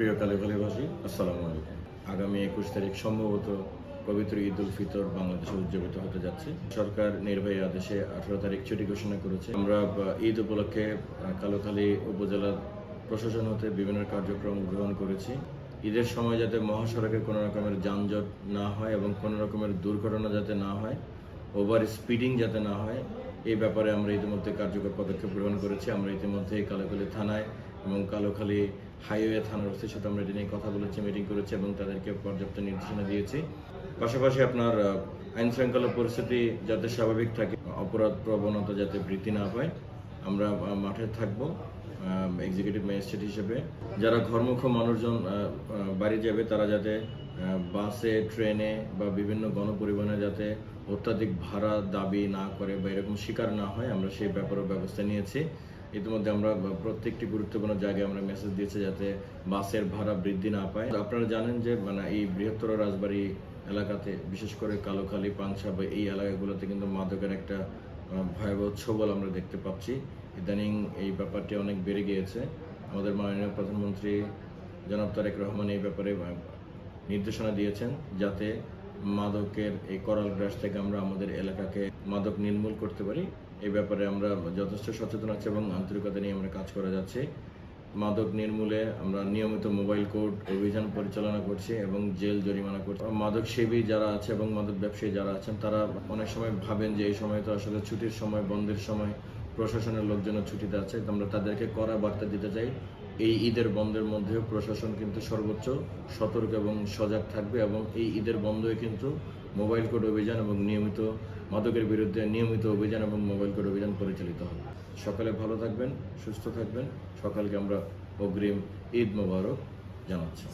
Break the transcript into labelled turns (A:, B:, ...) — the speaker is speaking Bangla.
A: প্রিয় কালেভালীবাসী, আসসালামু আলাইকুম। আগামী ২১ তারিখ সম্ভবত পবিত্র ঈদ উল ফিতর বাংলাদেশে উদযাপিত হতে যাচ্ছে। সরকার নির্বাহী আদেশে ১৮ তারিখ ছুটি ঘোষণা করেছে। আমরা ঈদ উপলক্ষে কালোখালী উপজেলার প্রশাসন হতে বিভিন্ন কার্যক্রম গ্রহণ করেছি। ঈদের সময় যাতে মহাসড়কে কোনো রকমের যানজট না হয় এবং কোনো রকমের দুর্ঘটনা যাতে না হয়, ওভার স্পিডিং যাতে না হয়, এই ব্যাপারে আমরা ইতিমধ্যে কার্যকর পদক্ষেপ গ্রহণ করেছি। আমরা ইতিমধ্যে কালোখালী থানায় এবং কালোখালী হাইওয়ে থানার ওসির সাথে আমরা এটা নিয়ে কথা বলেছি, মিটিং করেছি এবং তাদেরকে পর্যাপ্ত নির্দেশনা দিয়েছি। পাশাপাশি আপনার আইন শৃঙ্খলা পরিস্থিতি যাতে স্বাভাবিক থাকে, অপরাধ প্রবণতা যাতে বৃদ্ধি না পায়, আমরা মাঠে থাকবো এক্সিকিউটিভ ম্যাজিস্ট্রেট হিসেবে। যারা ঘরমুখ মানুষজন বাড়ি যাবে তারা যাতে বাসে, ট্রেনে বা বিভিন্ন গণপরিবহনে যাতে অত্যাধিক ভাড়া দাবি না করে বা এরকম শিকার না হয়, আমরা সেই ব্যাপারেও ব্যবস্থা নিয়েছি। ইতিমধ্যে আমরা প্রত্যেকটি গুরুত্বপূর্ণ জায়গায় আমরা মেসেজ দিয়েছি যাতে বাসের ভাড়া বৃদ্ধি না পায়। আপনারা জানেন যে এই বৃহত্তর রাজবাড়ী এলাকাতে, বিশেষ করে কালোখালী, পাংশা বা এই এলাকাগুলোতে কিন্তু মাদকের একটা ভয়াবহ ছোবল আমরা দেখতে পাচ্ছি। ইদানিং এই ব্যাপারটি অনেক বেড়ে গিয়েছে। আমাদের মাননীয় প্রধানমন্ত্রী জনাব তারেক রহমান এই ব্যাপারে নির্দেশনা দিয়েছেন যাতে মাদকের এই করাল গ্রাস থেকে আমরা আমাদের এলাকাকে মাদক নির্মূল করতে পারি। এই ব্যাপারে আমরা যথেষ্ট সচেতন আছি এবং আন্তরিকতা নিয়ে আমরা কাজ করে যাচ্ছি। মাদক নির্মূলে আমরা নিয়মিত মোবাইল কোর্ট অভিযান পরিচালনা করছি এবং জেল জরিমানা করছি। মাদক সেবী যারা আছে এবং মাদক ব্যবসায়ী যারা আছেন তারা অনেক সময় ভাবেন যে এই সময় তো আসলে ছুটির সময়, বন্ধের সময়, প্রশাসনের লোকজনের ছুটিতে আছে। আমরা তাদেরকে কড়া বার্তা দিতে চাই, এই ঈদের বন্ধের মধ্যেও প্রশাসন কিন্তু সর্বোচ্চ সতর্ক এবং সজাগ থাকবে এবং এই ঈদের বন্ধে কিন্তু মোবাইল কোর্ট অভিযান এবং নিয়মিত মাদকের বিরুদ্ধে নিয়মিত অভিযান এবং মোবাইল কোর্ট অভিযান পরিচালিত হবে। সকালে ভালো থাকবেন, সুস্থ থাকবেন। সকালকে আমরা অগ্রিম ঈদ মোবারক জানাচ্ছি।